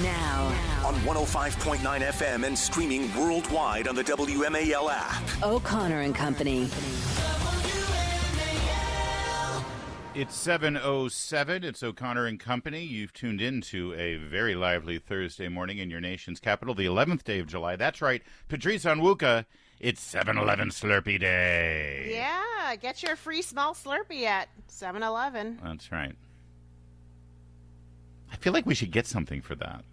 Now, on 105.9 FM and streaming worldwide on the WMAL app. O'Connor and Company. It's 7:07. It's O'Connor and Company. You've tuned into a very lively Thursday morning in your nation's capital, the 11th day of July. That's right. Patrice Onwuka, it's 7-Eleven Slurpee Day. Yeah, get your free small Slurpee at 7-Eleven. That's right. I feel like we should get something for that.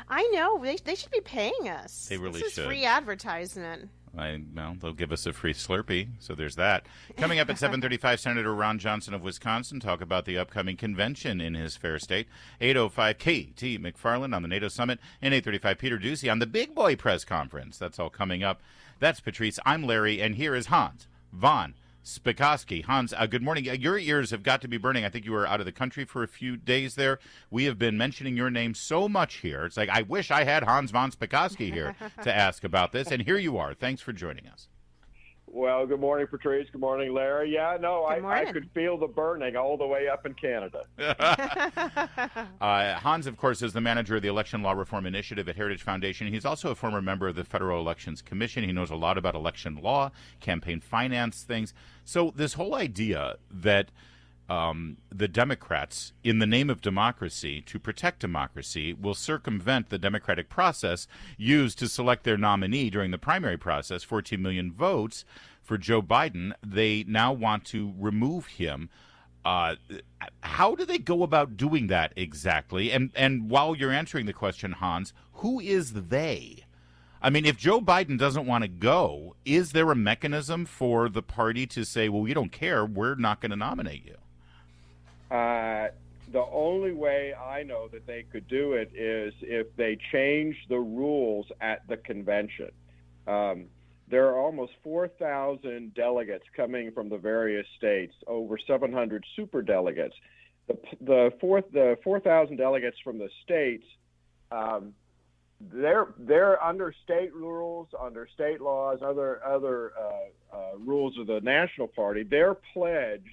I know. They should be paying us. They really This is should. free advertisement. Well, they'll give us a free Slurpee, so there's that. Coming up at 7:35, Senator Ron Johnson of Wisconsin talk about the upcoming convention in his fair state. 8:05, K.T. McFarland on the NATO summit, and 8:35, Peter Doocy on the Big Boy press conference. That's all coming up. That's Patrice. I'm Larry, and here is Hans von Spakovsky. Hans, good morning. Your ears have got to be burning. I think you were out of the country for a few days there. We have been mentioning your name so much here. It's like, I wish I had Hans von Spakovsky here to ask about this. And here you are. Thanks for joining us. Well, good morning, Patrice. Good morning, Larry. Yeah, no, I could feel the burning all the way up in Canada. Hans, of course, is the manager of the Election Law Reform Initiative at Heritage Foundation. He's also a former member of the Federal Elections Commission. He knows a lot about election law, campaign finance things. So this whole idea that the Democrats, in the name of democracy, to protect democracy, will circumvent the democratic process used to select their nominee during the primary process, 14 million votes for Joe Biden. They now want to remove him. How do they go about doing that exactly? And while you're answering the question, Hans, who is they? I mean, if Joe Biden doesn't want to go, is there a mechanism for the party to say, well, we don't care, we're not going to nominate you? The only way I know that they could do it is if they change the rules at the convention. There are almost 4,000 delegates coming from the various states, over 700 super delegates. The 4,000 delegates from the states, they're under state rules, under state laws, other rules of the national party. They're pledged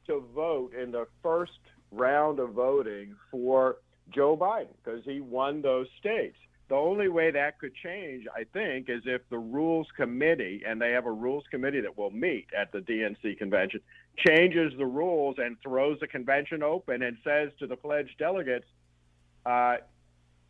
to vote in the first round of voting for Joe Biden because he won those states. The only way that could change, I think, is if the Rules Committee, and they have a Rules Committee that will meet at the DNC convention, changes the rules and throws the convention open and says to the pledged delegates,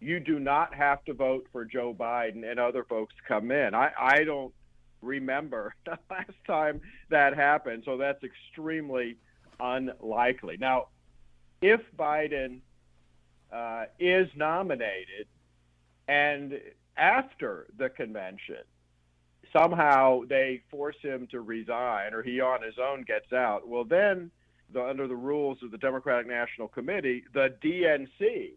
you do not have to vote for Joe Biden and other folks come in. I don't remember the last time that happened, so that's extremely unlikely. Now, if Biden is nominated and after the convention somehow they force him to resign or he on his own gets out, well then under the rules of the Democratic National Committee, the DNC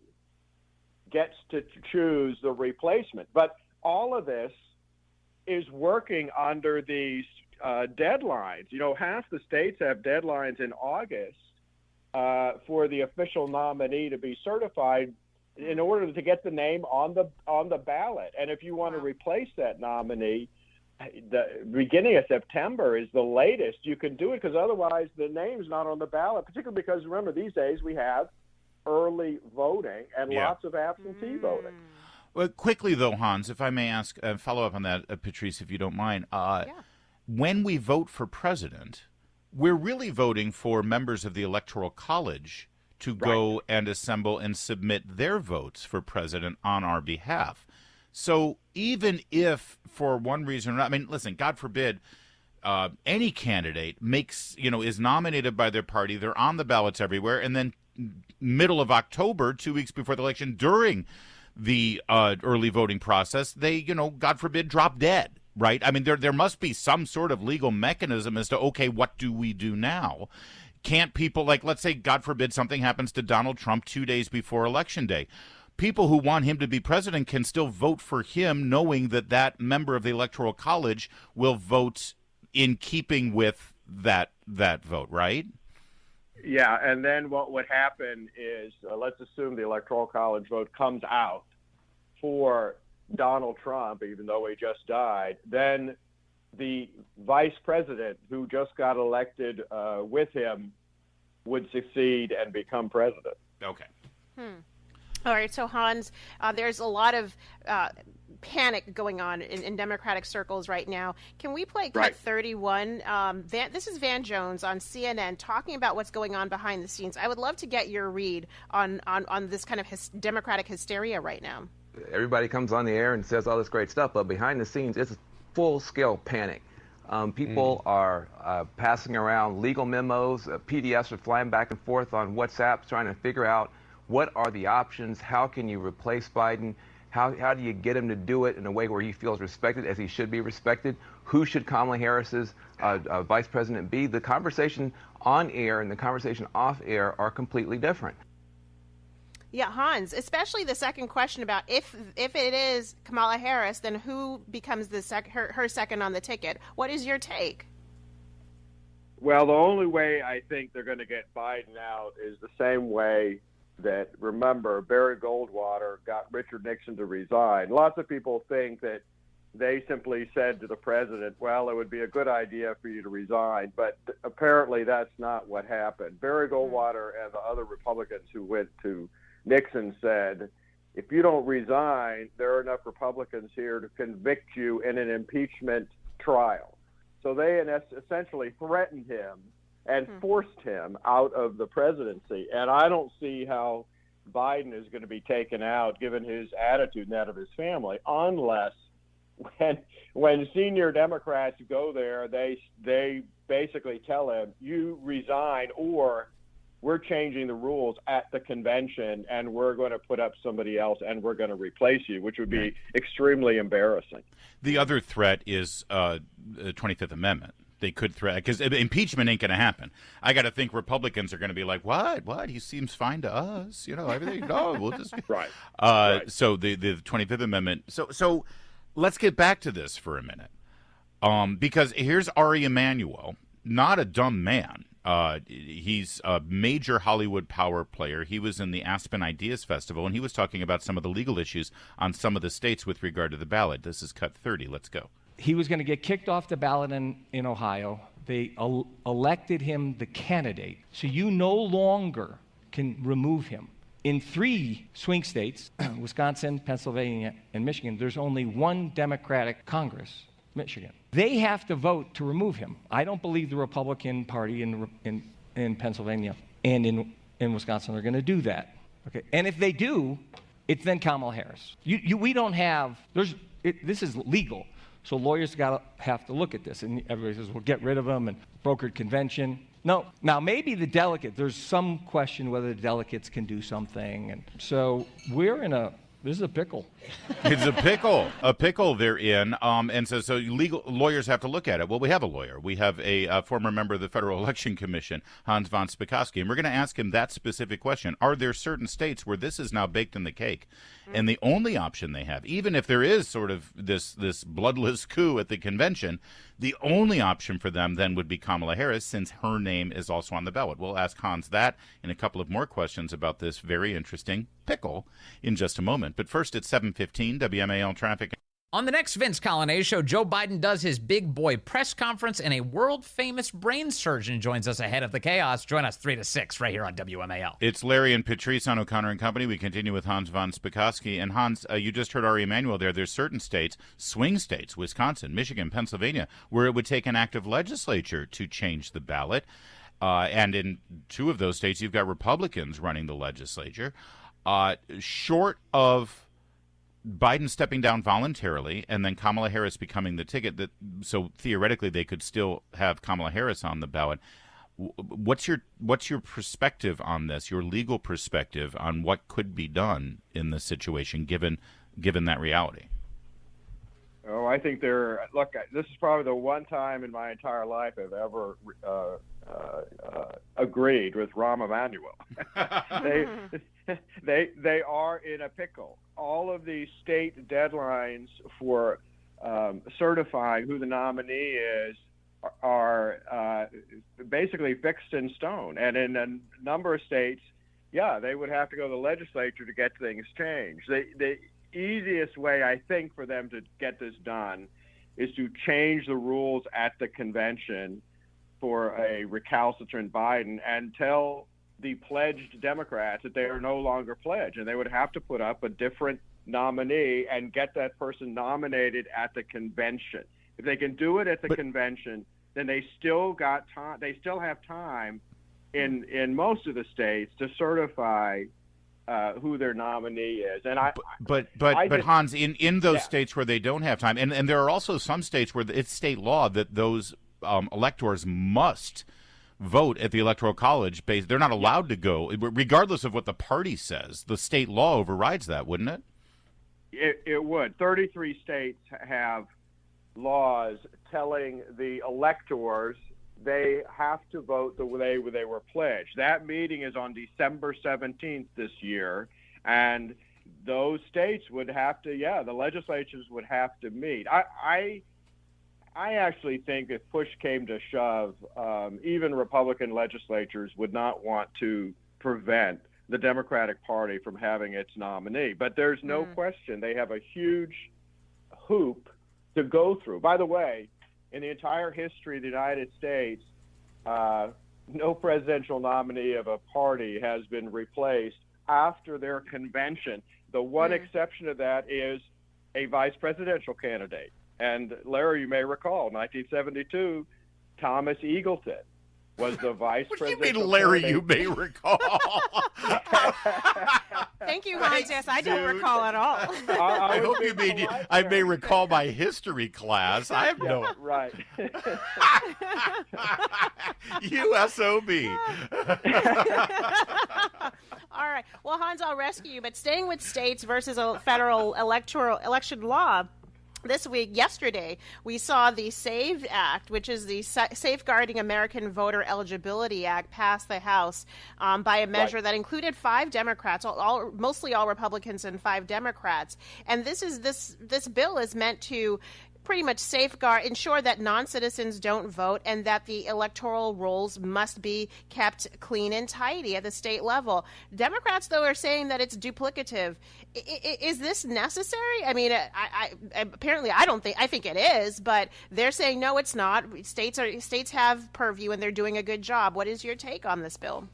gets to choose the replacement. But all of this is working under these deadlines. You know, half the states have deadlines in August for the official nominee to be certified in order to get the name on the ballot. And if you want to replace that nominee, the beginning of September is the latest you can do it, because otherwise the name's not on the ballot, particularly because, remember, these days we have early voting and lots of absentee voting. Well, quickly, though, Hans, if I may ask, follow up on that, Patrice, if you don't mind. When we vote for president, we're really voting for members of the Electoral College to go and assemble and submit their votes for president on our behalf. So even if for one reason or not, I mean, listen, God forbid, any candidate is nominated by their party, they're on the ballots everywhere, and then middle of October, 2 weeks before the election, during the early voting process, they, God forbid, drop dead. Right? I mean, there must be some sort of legal mechanism as to, okay, what do we do now? Can't people, like, let's say, God forbid, something happens to Donald Trump 2 days before Election Day. People who want him to be president can still vote for him, knowing that that member of the Electoral College will vote in keeping with that vote, right? Yeah, and then what would happen is, let's assume the Electoral College vote comes out for Donald Trump, even though he just died, then the vice president who just got elected with him would succeed and become president. Okay. All right, so Hans, there's a lot of panic going on in Democratic circles right now. Can we play Cut 31? This is Van Jones on CNN talking about what's going on behind the scenes. I would love to get your read on this kind of Democratic hysteria right now. Everybody comes on the air and says all this great stuff, but behind the scenes, it's full-scale panic. People are passing around legal memos, PDFs are flying back and forth on WhatsApp trying to figure out what are the options, how can you replace Biden, how do you get him to do it in a way where he feels respected as he should be respected, who should Kamala Harris's vice president be. The conversation on air and the conversation off air are completely different. Yeah, Hans, especially the second question about if it is Kamala Harris, then who becomes her second on the ticket? What is your take? Well, the only way I think they're going to get Biden out is the same way that, remember, Barry Goldwater got Richard Nixon to resign. Lots of people think that they simply said to the president, well, it would be a good idea for you to resign. But apparently that's not what happened. Barry Goldwater and the other Republicans who went to Nixon said, if you don't resign, there are enough Republicans here to convict you in an impeachment trial. So they essentially threatened him and forced him out of the presidency. And I don't see how Biden is going to be taken out, given his attitude and that of his family, unless when senior Democrats go there, they basically tell him, you resign or we're changing the rules at the convention and we're going to put up somebody else and we're going to replace you, which would be extremely embarrassing. The other threat is the 25th Amendment. They could threat, because impeachment ain't going to happen. I got to think Republicans are going to be like, what? He seems fine to us. Everything. No, we'll just right. So the 25th Amendment. So let's get back to this for a minute, because here's Ari Emanuel, not a dumb man. He's a major Hollywood power player. He was in the Aspen Ideas Festival, and he was talking about some of the legal issues on some of the states with regard to the ballot. This is Cut 30. Let's go. He was going to get kicked off the ballot in Ohio. They elected him the candidate. So you no longer can remove him. In 3 swing states, Wisconsin, Pennsylvania, and Michigan, there's only one Democratic Congress, Michigan. They have to vote to remove him. I don't believe the Republican Party in Pennsylvania and in Wisconsin are going to do that. Okay, and if they do, it's then Kamala Harris. We don't have. This is legal. So lawyers have to look at this, and everybody says, well, get rid of them and brokered convention. No. Now, maybe there's some question whether the delegates can do something. And so this is a pickle. It's a pickle they're in. And so legal lawyers have to look at it. Well, we have a lawyer. We have a former member of the Federal Election Commission, Hans von Spakovsky, and we're going to ask him that specific question. Are there certain states where this is now baked in the cake? And the only option they have, even if there is sort of this bloodless coup at the convention, the only option for them then would be Kamala Harris, since her name is also on the ballot. We'll ask Hans that and a couple of more questions about this very interesting pickle in just a moment. But first, it's 7:15, WMAL traffic. On the next Vince Colonnade show, Joe Biden does his big boy press conference, and a world-famous brain surgeon joins us ahead of the chaos. Join us 3 to 6 right here on WMAL. It's Larry and Patrice on O'Connor and Company. We continue with Hans von Spakovsky. And Hans, you just heard Ari Emanuel there. There's certain states, swing states, Wisconsin, Michigan, Pennsylvania, where it would take an active legislature to change the ballot. And in 2 of those states, you've got Republicans running the legislature. Short of Biden stepping down voluntarily and then Kamala Harris becoming the ticket, so theoretically they could still have Kamala Harris on the ballot. What's your perspective on this, your legal perspective on what could be done in this situation given that reality? Oh, I think this is probably the one time in my entire life I've ever agreed with Rahm Emanuel. They are in a pickle. All of these state deadlines for certifying who the nominee is are basically fixed in stone. And in a number of states, they would have to go to the legislature to get things changed. The easiest way, I think, for them to get this done is to change the rules at the convention for a recalcitrant Biden and tell the pledged Democrats that they are no longer pledged, and they would have to put up a different nominee and get that person nominated at the convention. If they can do it at the convention, then they still got time. They still have time in most of the states to certify who their nominee is. And but Hans, in those states where they don't have time, and there are also some states where it's state law that those electors must vote at the Electoral College. They're not allowed to go, regardless of what the party says. The state law overrides that, wouldn't it? It would. 33 states have laws telling the electors they have to vote the way they were pledged. That meeting is on December 17th this year, and those states would have to, the legislatures would have to meet. I actually think if push came to shove, even Republican legislatures would not want to prevent the Democratic Party from having its nominee. But there's no question they have a huge hoop to go through. By the way, in the entire history of the United States, no presidential nominee of a party has been replaced after their convention. The one exception to that is a vice presidential candidate. And Larry, you may recall, 1972, Thomas Eagleton was the vice presidential What do you mean, Larry, candidate. you may recall? Thank you, Hans. Yes, I don't recall at all. I hope you mean I may recall my history class. I have no... Right. USOB. All right. Well, Hans, I'll rescue you. But staying with states versus a federal election law, yesterday, we saw the SAVE Act, which is the Safeguarding American Voter Eligibility Act, pass the House by a measure that included 5 Democrats, mostly all Republicans and 5 Democrats. And this bill is meant to pretty much ensure that non-citizens don't vote and that the electoral rolls must be kept clean and tidy at the state level. Democrats, though, are saying that it's duplicative. Is this necessary? I mean, apparently I think it is, but they're saying no, it's not. States have purview and they're doing a good job. What is your take on this bill?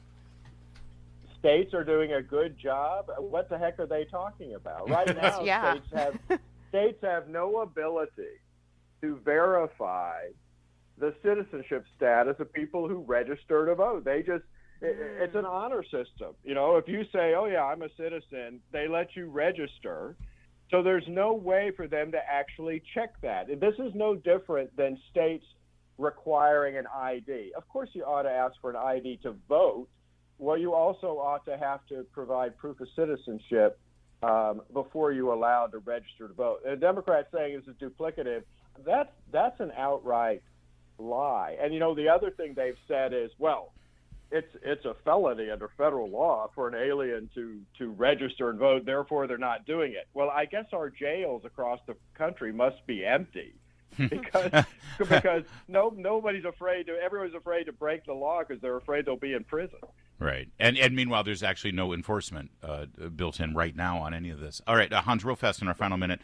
States are doing a good job? What the heck are they talking about? Right now, states have no ability to verify the citizenship status of people who register to vote. It's an honor system. If you say, oh, yeah, I'm a citizen, they let you register. So there's no way for them to actually check that. This is no different than states requiring an ID. Of course, you ought to ask for an ID to vote. Well, you also ought to have to provide proof of citizenship before you're allowed to register to vote. The Democrats saying this is duplicative, that's an outright lie. And, the other thing they've said is, well, it's a felony under federal law for an alien to register and vote, therefore they're not doing it. Well, I guess our jails across the country must be empty because everyone's afraid to break the law because they're afraid they'll be in prison. Right. And meanwhile, there's actually no enforcement built in right now on any of this. All right, Hans, real fast in our final minute.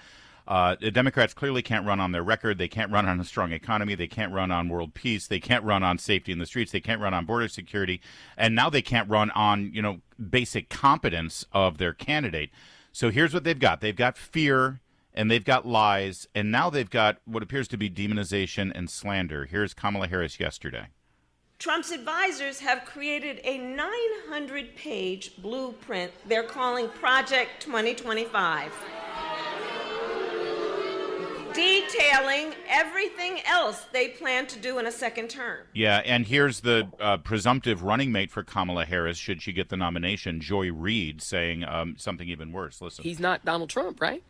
The Democrats clearly can't run on their record. They can't run on a strong economy. They can't run on world peace. They can't run on safety in the streets. They can't run on border security. And now they can't run on, basic competence of their candidate. So here's what they've got. They've got fear and they've got lies. And now they've got what appears to be demonization and slander. Here's Kamala Harris yesterday. Trump's advisors have created a 900-page blueprint they're calling Project 2025, detailing everything else they plan to do in a second term. Yeah, and here's the presumptive running mate for Kamala Harris, should she get the nomination, Joy Reid, saying something even worse. Listen. He's not Donald Trump, right?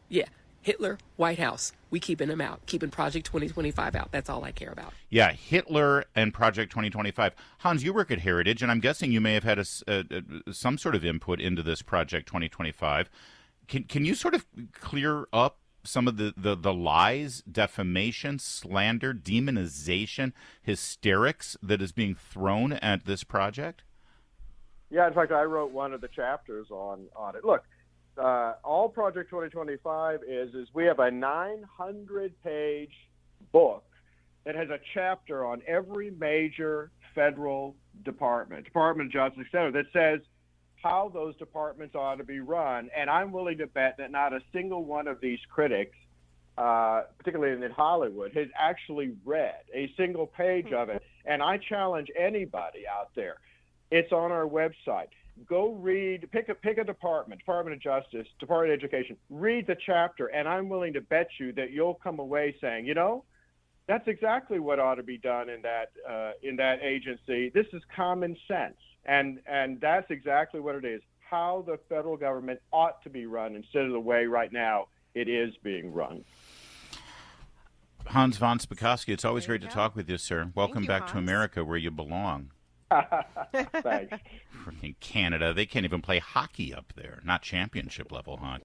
Yeah. Hitler, White House, we keeping him out, keeping Project 2025 out. That's all I care about. Yeah, Hitler and Project 2025. Hans, you work at Heritage, and I'm guessing you may have had some sort of input into this Project 2025. Can you sort of clear up some of the lies, defamation, slander, demonization, hysterics that is being thrown at this project? Yeah, in fact, I wrote one of the chapters on it. Look, all Project 2025 is we have a 900-page book that has a chapter on every major federal Department of Justice, et cetera, that says how those departments ought to be run. And I'm willing to bet that not a single one of these critics, particularly in Hollywood, has actually read a single page of it. And I challenge anybody out there. It's on our website. Go read, pick a Department of Justice, Department of Education, read the chapter, and I'm willing to bet you that you'll come away saying, you know, that's exactly what ought to be done in that agency. This is common sense, and that's exactly what it is, how the federal government ought to be run instead of the way right now it is being run. Hans von Spakovsky, it's always great to talk with you, sir. Welcome back Hans. to America, where you belong. Thanks. In Canada, they can't even play hockey up there, not championship level, huh?